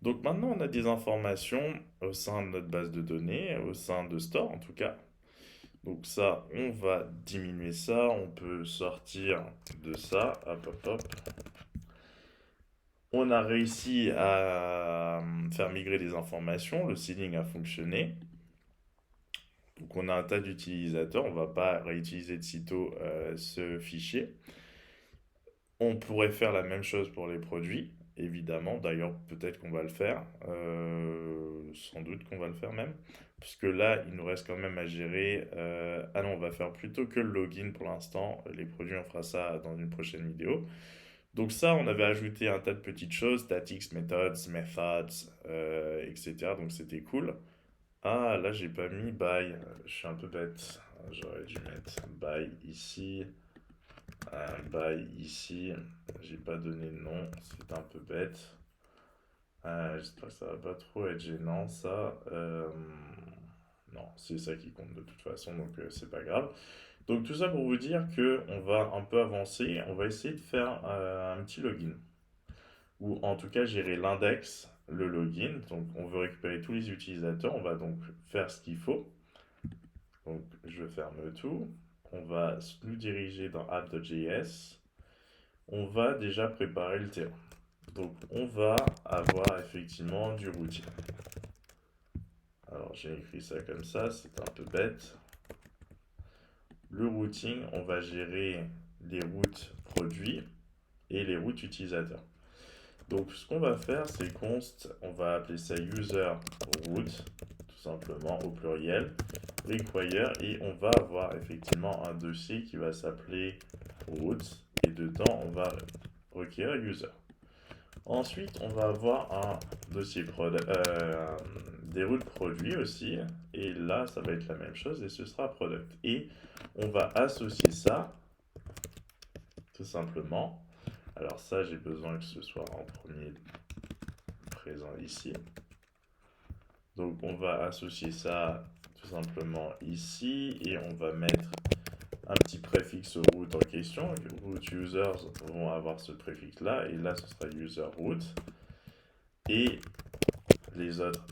Donc maintenant, on a des informations au sein de notre base de données, au sein de Store en tout cas. Donc ça, on va diminuer ça, on peut sortir de ça, hop hop hop. On a réussi à faire migrer des informations, le seeding a fonctionné. Donc on a un tas d'utilisateurs, on ne va pas réutiliser de sitôt ce fichier. On pourrait faire la même chose pour les produits, évidemment. D'ailleurs, peut-être qu'on va le faire. Sans doute qu'on va le faire même. Puisque là, il nous reste quand même à gérer. Ah non, on va faire plutôt que le login pour l'instant. Les produits, on fera ça dans une prochaine vidéo. Donc ça, on avait ajouté un tas de petites choses, statics, methods, etc. Donc c'était cool. Ah, là, j'ai pas mis by. Je suis un peu bête. J'aurais dû mettre by ici. By ici. J'ai pas donné de nom. C'est un peu bête. J'espère que ça va pas trop être gênant, ça. Non, c'est ça qui compte de toute façon, donc c'est pas grave. Donc tout ça pour vous dire que on va un peu avancer. On va essayer de faire un petit login. Ou en tout cas gérer l'index, le login. Donc on veut récupérer tous les utilisateurs. On va donc faire ce qu'il faut. Donc je ferme tout. On va nous diriger dans app.js. On va déjà préparer le terrain. Donc on va avoir effectivement du routing. Alors j'ai écrit ça comme ça, c'est un peu bête. Le routing, on va gérer les routes produits et les routes utilisateurs. Donc ce qu'on va faire, c'est const, on va appeler ça user route, tout simplement au pluriel, require, et on va avoir effectivement un dossier qui va s'appeler route, et dedans on va requérir user. Ensuite, on va avoir un dossier des routes produits aussi, et là ça va être la même chose, et ce sera product. Et on va associer ça, tout simplement. Alors ça, j'ai besoin que ce soit en premier présent ici. Donc on va associer ça tout simplement ici et on va mettre un petit préfixe au route en question. Les root users vont avoir ce préfixe là et là ce sera user root et les autres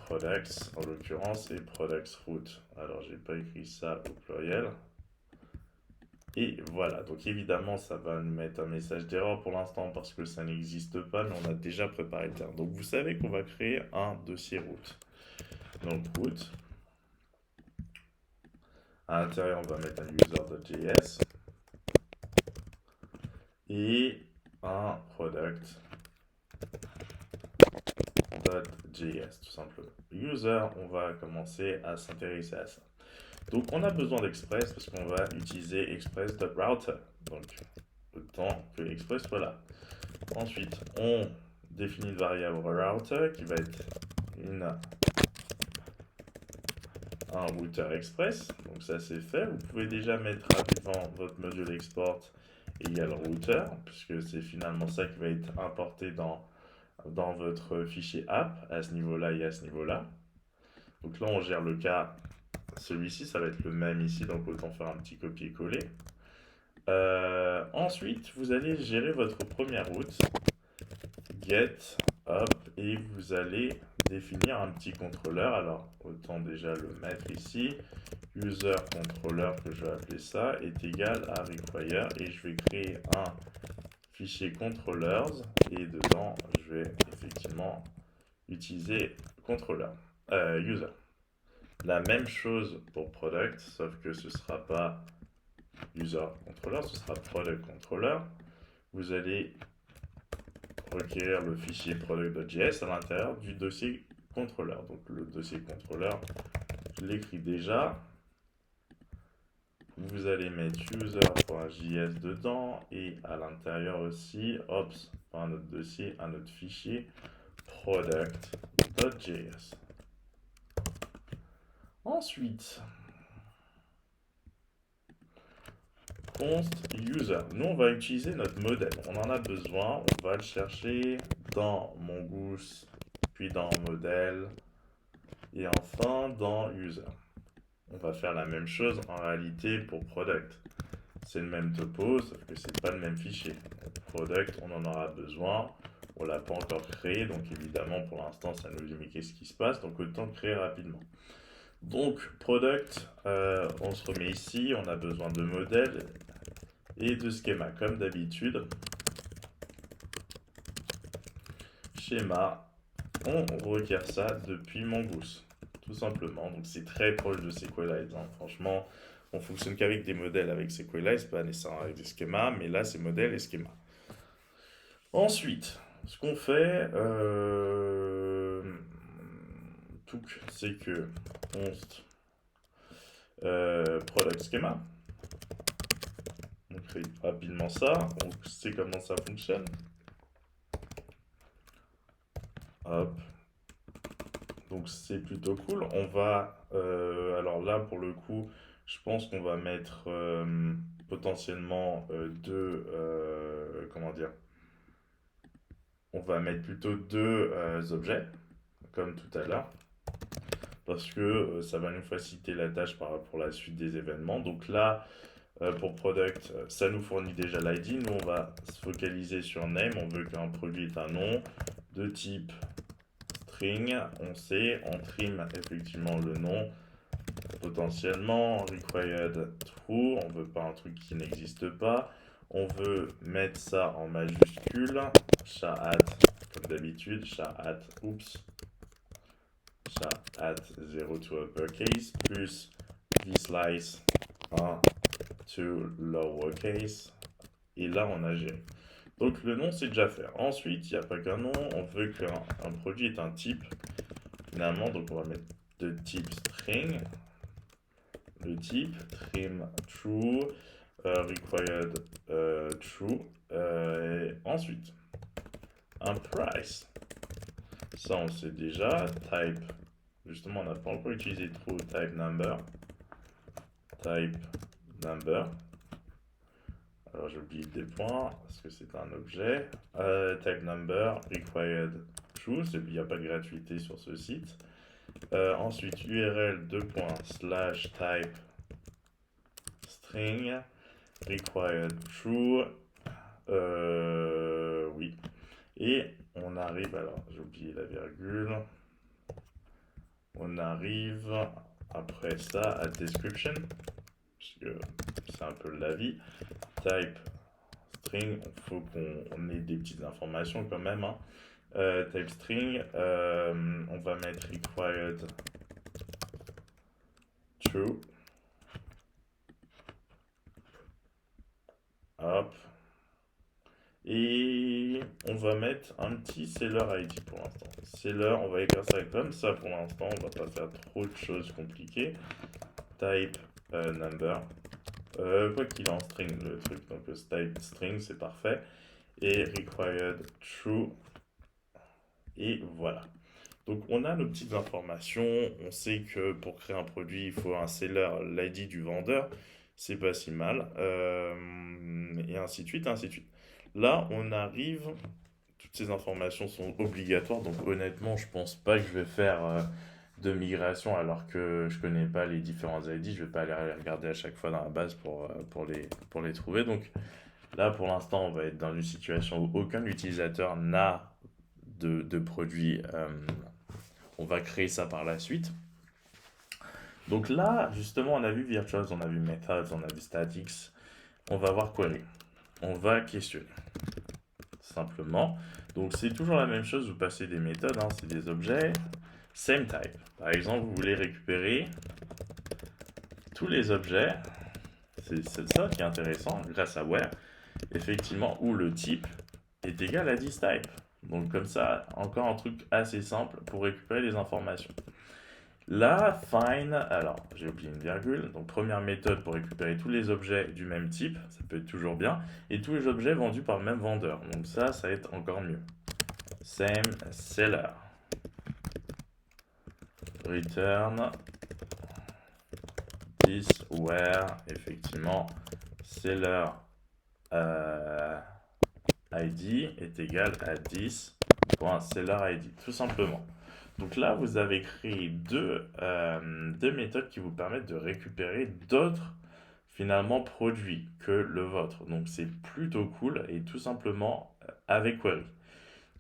products en l'occurrence et products root. Alors j'ai pas écrit ça au pluriel. Et voilà, donc évidemment, ça va nous mettre un message d'erreur pour l'instant parce que ça n'existe pas, mais on a déjà préparé le terme. Donc vous savez qu'on va créer un dossier route. Donc route, à l'intérieur, on va mettre un user.js et un product.js, tout simplement. User, on va commencer à s'intéresser à ça. Donc on a besoin d'Express parce qu'on va utiliser Express.router. Donc le temps que Express soit là. Ensuite, on définit une variable router qui va être un router express. Donc ça c'est fait. Vous pouvez déjà mettre rapidement votre module export égale router, puisque c'est finalement ça qui va être importé dans votre fichier app à ce niveau-là et à ce niveau-là. Donc là on gère le cas, celui-ci ça va être le même ici, donc autant faire un petit copier-coller. Ensuite, vous allez gérer votre première route get, hop, et vous allez définir un petit contrôleur. Alors, autant déjà le mettre ici. User controller, que je vais appeler ça, est égal à require, et je vais créer un fichier controllers, et dedans, je vais effectivement utiliser controller, user. La même chose pour product, sauf que ce ne sera pas user controller, ce sera product controller. Vous allez requérir le fichier product.js à l'intérieur du dossier contrôleur. Donc le dossier contrôleur, je l'écris déjà. Vous allez mettre user.js dedans et à l'intérieur aussi, ops, dans un autre dossier, un autre fichier product.js. Ensuite, const user. Nous, on va utiliser notre modèle. On en a besoin. On va le chercher dans Mongoose, puis dans modèle, et enfin dans user. On va faire la même chose en réalité pour product. c'est le même topo, sauf que c'est pas le même fichier. Product, on en aura besoin. On l'a pas encore créé, donc évidemment pour l'instant ça nous dit mais qu'est-ce qui se passe, donc autant le créer rapidement. Donc product, on se remet ici, on a besoin de modèle et de schéma comme d'habitude. Schéma, on requiert ça depuis Mongoose, tout simplement. Donc c'est très proche de SQLite, hein. Franchement, on fonctionne qu'avec des modèles avec SQLite, pas nécessairement avec des schémas, mais là c'est modèle et schéma. Ensuite, ce qu'on fait, c'est que const product schema. On crée rapidement ça, on sait comment ça fonctionne. Hop. Donc c'est plutôt cool. On va, alors là pour le coup, je pense qu'on va mettre potentiellement deux, comment dire, on va mettre plutôt deux objets, comme tout à l'heure, parce que ça va nous faciliter la tâche pour la suite des événements. Donc là, pour product, ça nous fournit déjà l'ID. Nous, on va se focaliser sur name. On veut qu'un produit ait un nom de type string. On sait, on trim effectivement le nom. Potentiellement, required true. On veut pas un truc qui n'existe pas. On veut mettre ça en majuscule. Chat@, comme d'habitude. Chat@ 0 to uppercase plus vSlice 1 to lowercase, et là on a géré. Donc le nom c'est déjà fait. Ensuite, il n'y a pas qu'un nom, on veut qu'un produit ait un type finalement, donc on va mettre de type string, le type trim true, required true, et ensuite un price. Ça on sait déjà. Type, justement on n'a pas encore utilisé true, type number. Type number. Alors j'ai oublié des points parce que c'est un objet. Type number, required true, il n'y a pas de gratuité sur ce site. Ensuite URL :/type string, required true. Oui. Et on arrive, alors j'ai oublié la virgule. On arrive après ça à description, parce que c'est un peu la vie. Type string, il faut qu'on ait des petites informations quand même, hein. Type string, on va mettre required true. Hop. Et on va mettre un petit seller ID pour l'instant. Seller, on va écrire ça comme ça pour l'instant, on va pas faire trop de choses compliquées. Type number. Quoi qu'il est en string le truc, donc type string c'est parfait. Et required true. Et voilà. Donc on a nos petites informations, on sait que pour créer un produit, il faut un seller, l'ID du vendeur, c'est pas si mal, et ainsi de suite, ainsi de suite. Là, on arrive, toutes ces informations sont obligatoires, donc honnêtement, je pense pas que je vais faire de migration alors que je connais pas les différents ID, je vais pas aller les regarder à chaque fois dans la base pour les trouver. Donc là, pour l'instant, on va être dans une situation où aucun utilisateur n'a de produit. On va créer ça par la suite. Donc là, justement, on a vu virtuals, on a vu methods, on a vu statics. On va voir query. On va questionner. Simplement. Donc c'est toujours la même chose, vous passez des méthodes, hein, c'est des objets. Same type. Par exemple, vous voulez récupérer tous les objets. C'est ça qui est intéressant, grâce à where, effectivement, où le type est égal à thisType. Donc comme ça, encore un truc assez simple pour récupérer les informations. Là, find, alors j'ai oublié une virgule, donc première méthode pour récupérer tous les objets du même type, ça peut être toujours bien, et tous les objets vendus par le même vendeur, donc ça va être encore mieux. Same seller. Return this where, effectivement, seller ID est égal à this.sellerID, tout simplement. Donc là, vous avez créé deux méthodes qui vous permettent de récupérer d'autres finalement produit que le vôtre. Donc c'est plutôt cool et tout simplement avec query.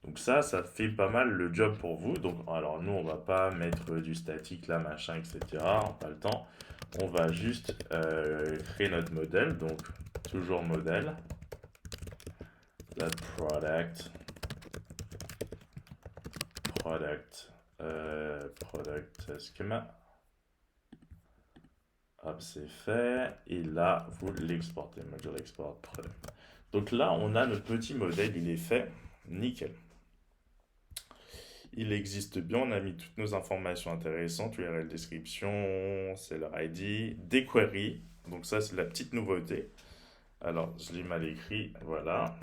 Donc ça fait pas mal le job pour vous. Donc alors nous on va pas mettre du statique là machin etc. On n'a pas le temps. On va juste créer notre modèle. Donc toujours modèle. Product schema. Hop, c'est fait. Et là, vous l'exportez. Module export product. Donc là, on a notre petit modèle, il est fait. Nickel. Il existe bien, on a mis toutes nos informations intéressantes, URL description, seller ID, des queries. Donc ça, c'est la petite nouveauté. Alors, je l'ai mal écrit, voilà.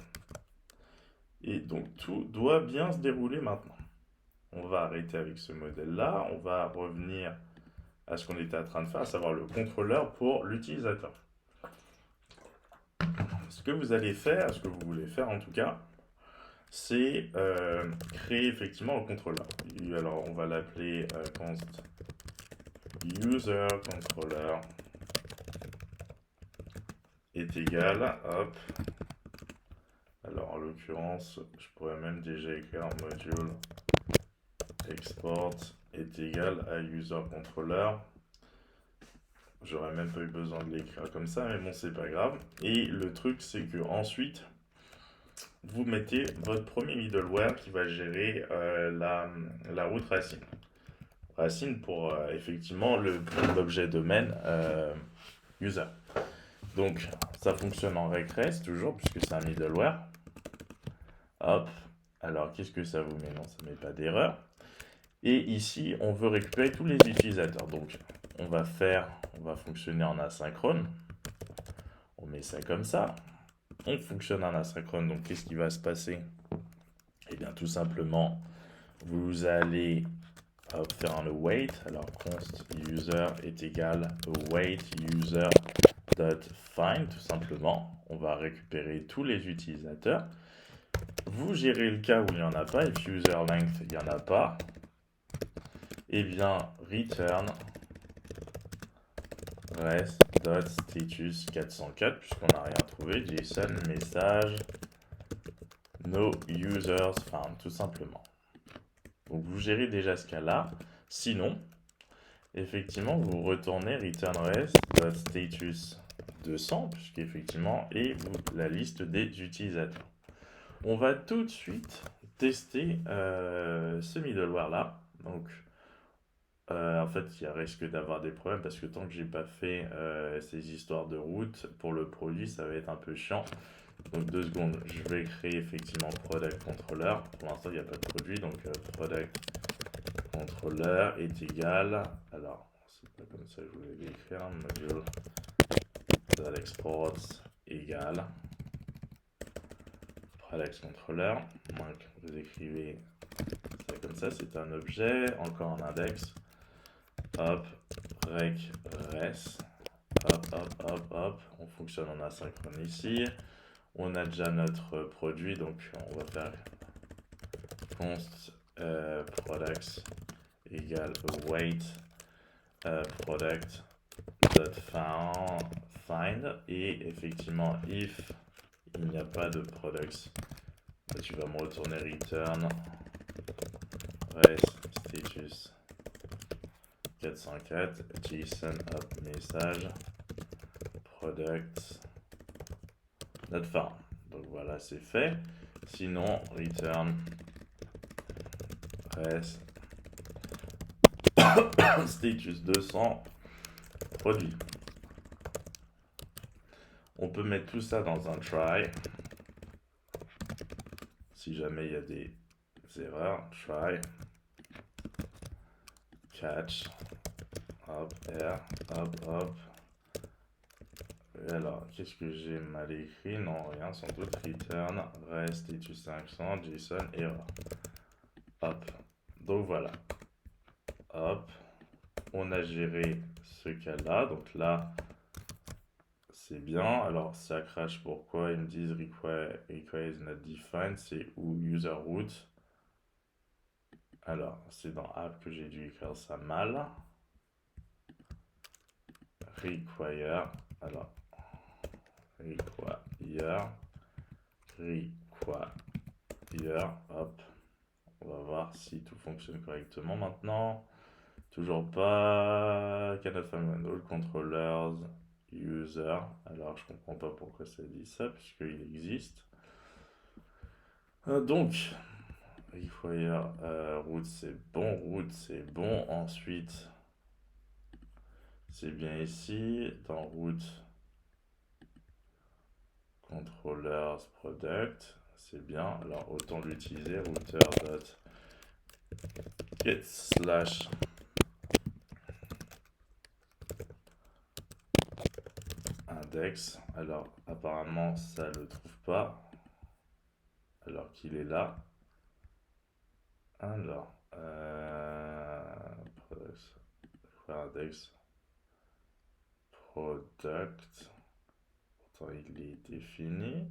Et donc, tout doit bien se dérouler maintenant. On va arrêter avec ce modèle-là. On va revenir à ce qu'on était en train de faire, à savoir le contrôleur pour l'utilisateur. Ce que vous allez faire, ce que vous voulez faire en tout cas, c'est créer effectivement un contrôleur. Alors, on va l'appeler const user controller est égal, hop. Alors, en l'occurrence, je pourrais même déjà écrire un module export est égal à user controller. J'aurais même pas eu besoin de l'écrire comme ça, mais bon, c'est pas grave. Et le truc, c'est que ensuite, vous mettez votre premier middleware qui va gérer la route racine. Racine pour effectivement l'objet domaine user. Donc, ça fonctionne en regress toujours, puisque c'est un middleware. Hop. Alors, qu'est-ce que ça vous met? Non, ça ne met pas d'erreur. Et ici, on veut récupérer tous les utilisateurs. Donc, on va fonctionner en asynchrone. On met ça comme ça. On fonctionne en asynchrone. Donc, qu'est-ce qui va se passer? Eh bien, tout simplement, vous allez faire un await. Alors, const user est égal await user find, tout simplement. On va récupérer tous les utilisateurs. Vous gérez le cas où il n'y en a pas. If user length, il n'y en a pas. Eh bien, return res.status 404, puisqu'on n'a rien trouvé. JSON, message, no users found, tout simplement. Donc, vous gérez déjà ce cas-là. Sinon, effectivement, vous retournez return res.status 200, puisqu'effectivement, et la liste des utilisateurs. On va tout de suite tester ce middleware-là. Donc, en fait, il y a risque d'avoir des problèmes parce que tant que j'ai pas fait ces histoires de route pour le produit, ça va être un peu chiant. Donc 2 secondes, je vais créer effectivement product controller. Pour l'instant, il n'y a pas de produit, donc product controller est égal. Alors, c'est pas comme ça que je voulais l'écrire. Module export égal product controller. Donc, vous écrivez ça comme ça, c'est un objet, encore un index. Hop, rec res, hop, on fonctionne en asynchrone ici. On a déjà notre produit, donc on va faire const products égale await product find, et effectivement if il n'y a pas de products, tu vas me retourner return res status 404 JSON up message product not found. Donc voilà, c'est fait. Sinon, return res status 200 produit. On peut mettre tout ça dans un try. Si jamais il y a des erreurs, try catch hop r hop. Et alors, qu'est-ce que j'ai mal écrit? Non, rien, sans doute. Return res status 500 JSON error. Hop. Donc voilà. Hop. On a géré ce cas-là. Donc là, c'est bien. Alors, ça crash, pourquoi? Ils me disent require is not defined. C'est où user root. Alors, c'est dans app que j'ai dû écrire ça mal. Require. Alors, require, hop. On va voir si tout fonctionne correctement maintenant. Toujours pas. Cannot find all controllers user. Alors je comprends pas pourquoi ça dit ça puisqu'il existe. Donc require root c'est bon. Ensuite c'est bien ici dans root controllers product. C'est bien. Alors autant l'utiliser router.get slash index. Alors apparemment ça le trouve pas alors qu'il est là. Alors index product, pourtant il est défini.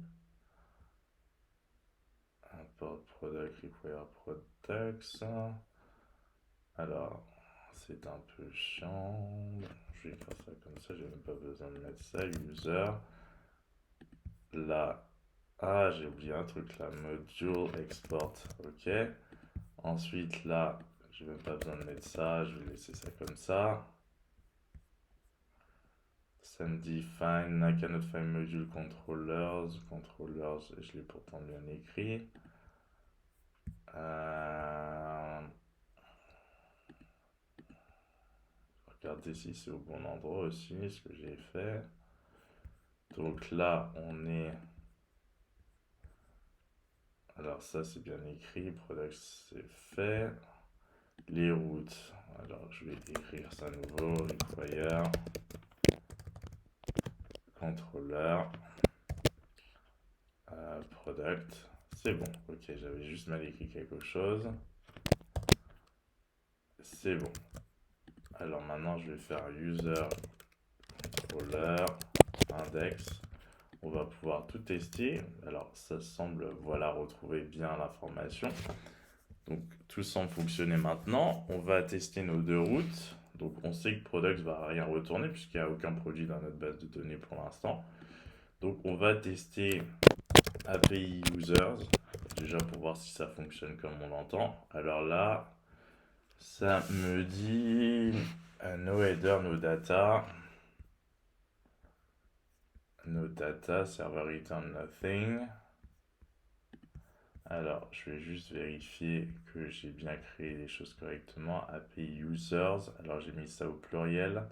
Import product require products. Alors c'est un peu chiant. Je vais écrire ça comme ça, j'ai même pas besoin de mettre ça. User. Là, j'ai oublié un truc là. Module export. Ok. Ensuite là, j'ai même pas besoin de mettre ça. Je vais laisser ça comme ça. Samedi find, I cannot find module controllers. Controllers, je l'ai pourtant bien écrit. Regardez si c'est au bon endroit aussi, ce que j'ai fait. Donc là, on est... Alors ça, c'est bien écrit. Product, c'est fait. Les routes. Alors, je vais écrire ça à nouveau. Require. Controller. Product. C'est bon. Ok, j'avais juste mal écrit quelque chose. C'est bon. Alors maintenant, je vais faire user controller index. On va pouvoir tout tester. Alors ça semble, voilà, retrouver bien l'information. Donc tout semble fonctionner maintenant. On va tester nos deux routes. Donc on sait que product va rien retourner puisqu'il n'y a aucun produit dans notre base de données pour l'instant. Donc on va tester API users déjà pour voir si ça fonctionne comme on l'entend. Alors là, ça me dit no header, no data. No data, server return nothing. Alors, je vais juste vérifier que j'ai bien créé les choses correctement. API users. Alors, j'ai mis ça au pluriel.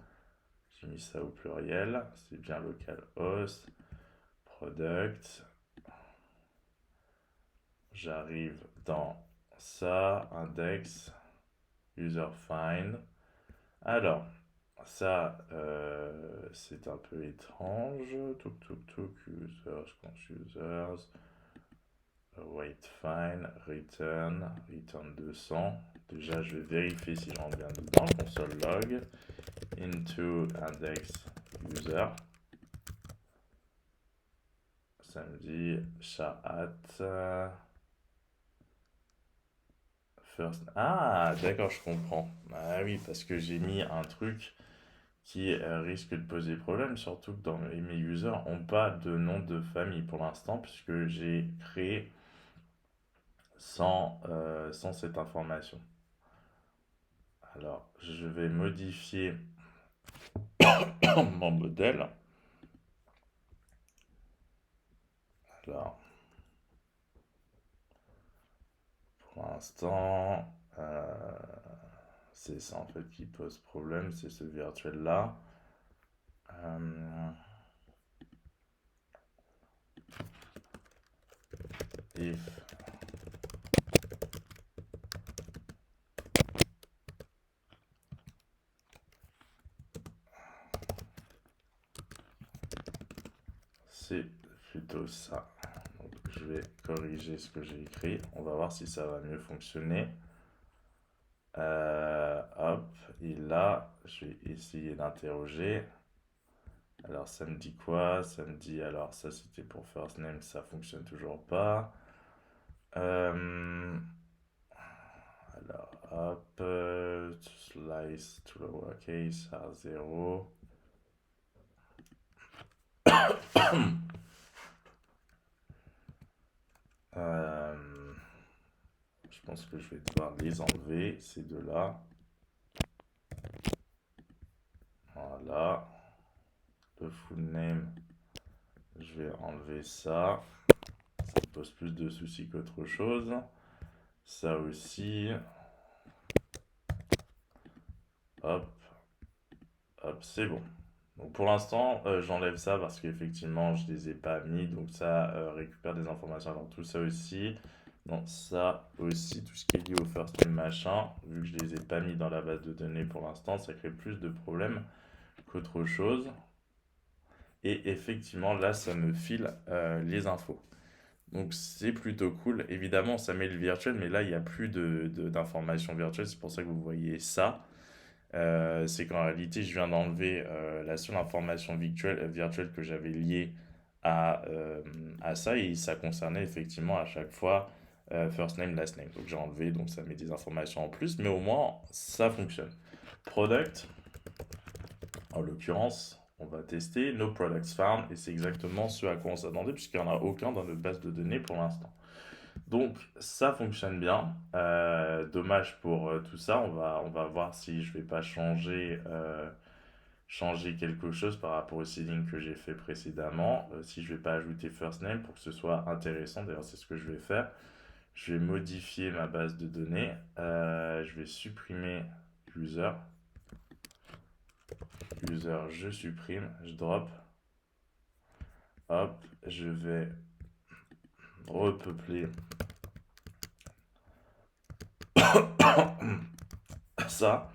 C'est bien localhost. Product. J'arrive dans ça. Index. User find. Alors, ça, c'est un peu étrange. Users. Wait find, return 200. Déjà, je vais vérifier si je rentre bien dedans. Console log into index user. Samedi, chat first. Ah, d'accord, je comprends. Ah oui, parce que j'ai mis un truc qui risque de poser problème, surtout que dans mes users n'ont pas de nom de famille pour l'instant, puisque j'ai créé sans cette information. Alors, je vais modifier mon modèle. Alors, pour l'instant, c'est ça en fait qui pose problème, c'est ce virtuel là. If c'est plutôt ça. Donc, je vais corriger ce que j'ai écrit. On va voir si ça va mieux fonctionner. Hop, et là, je vais essayer d'interroger. Alors, ça me dit quoi? Ça me dit, alors ça c'était pour first name, ça fonctionne toujours pas. Alors, hop, slice to lowercase à 0. pense que je vais devoir les enlever, ces deux-là. Voilà. Le full name, je vais enlever ça. Ça me pose plus de soucis qu'autre chose. Ça aussi. Hop, hop, c'est bon. Donc pour l'instant, j'enlève ça parce qu'effectivement, je les ai pas mis. Donc ça récupère des informations dans tout ça aussi. Donc ça aussi, tout ce qui est lié au first name machin, vu que je les ai pas mis dans la base de données pour l'instant, ça crée plus de problèmes qu'autre chose. Et effectivement, là, ça me file les infos. Donc c'est plutôt cool. Évidemment, ça met le virtuel, mais là, il n'y a plus d'informations virtuelles. C'est pour ça que vous voyez ça. C'est qu'en réalité, je viens d'enlever la seule information virtuelle que j'avais liée à ça. Et ça concernait effectivement à chaque fois first name, last name. Donc j'ai enlevé, donc ça met des informations en plus. Mais au moins, ça fonctionne. Product, en l'occurrence, on va tester no products found et c'est exactement ce à quoi on s'attendait puisqu'il n'y en a aucun dans notre base de données pour l'instant. Donc ça fonctionne bien. Dommage pour tout ça. On va voir si je vais pas changer quelque chose par rapport au seeding que j'ai fait précédemment. Si je vais pas ajouter first name pour que ce soit intéressant. D'ailleurs c'est ce que je vais faire. Je vais modifier ma base de données. Je vais supprimer user. User, je supprime, je drop. Hop, je vais repeupler ça.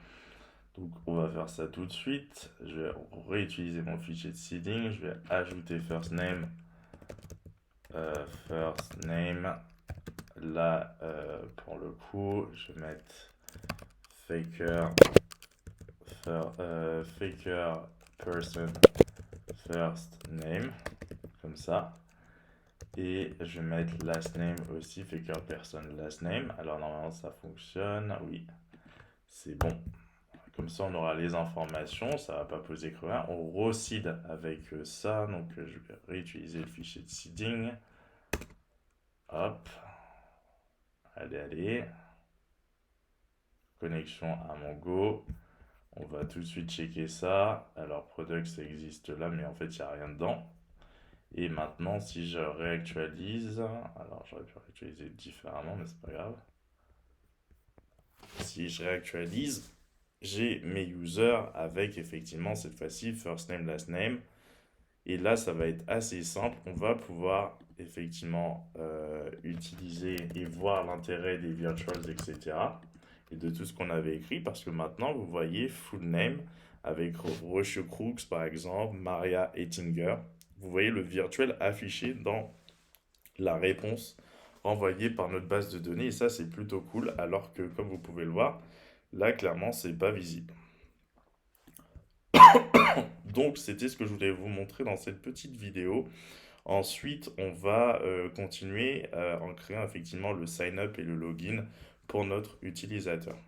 Donc on va faire ça tout de suite. Je vais réutiliser mon fichier de seeding. Je vais ajouter first name. First name. Là, pour le coup, je vais mettre faker. Faker person first name. Comme ça. Et je vais mettre last name aussi, faker person last name. Alors normalement ça fonctionne, oui, c'est bon. Comme ça on aura les informations, ça va pas poser problème. On reseed avec ça, donc je vais réutiliser le fichier de seeding. Hop, allez. Connexion à mon Go. On va tout de suite checker ça. Alors product ça existe là, mais en fait il n'y a rien dedans. Et maintenant, si je réactualise, alors j'aurais pu réactualiser différemment, mais c'est pas grave. Si je réactualise, j'ai mes users avec effectivement cette fois-ci first name, last name. Et là, ça va être assez simple. On va pouvoir effectivement utiliser et voir l'intérêt des virtuals, etc. Et de tout ce qu'on avait écrit, parce que maintenant, vous voyez full name avec Roche Crooks par exemple, Maria Ettinger. Vous voyez le virtuel affiché dans la réponse renvoyée par notre base de données. Et ça, c'est plutôt cool, alors que comme vous pouvez le voir, là, clairement, c'est pas visible. Donc, c'était ce que je voulais vous montrer dans cette petite vidéo. Ensuite, on va continuer en créant effectivement le sign-up et le login pour notre utilisateur.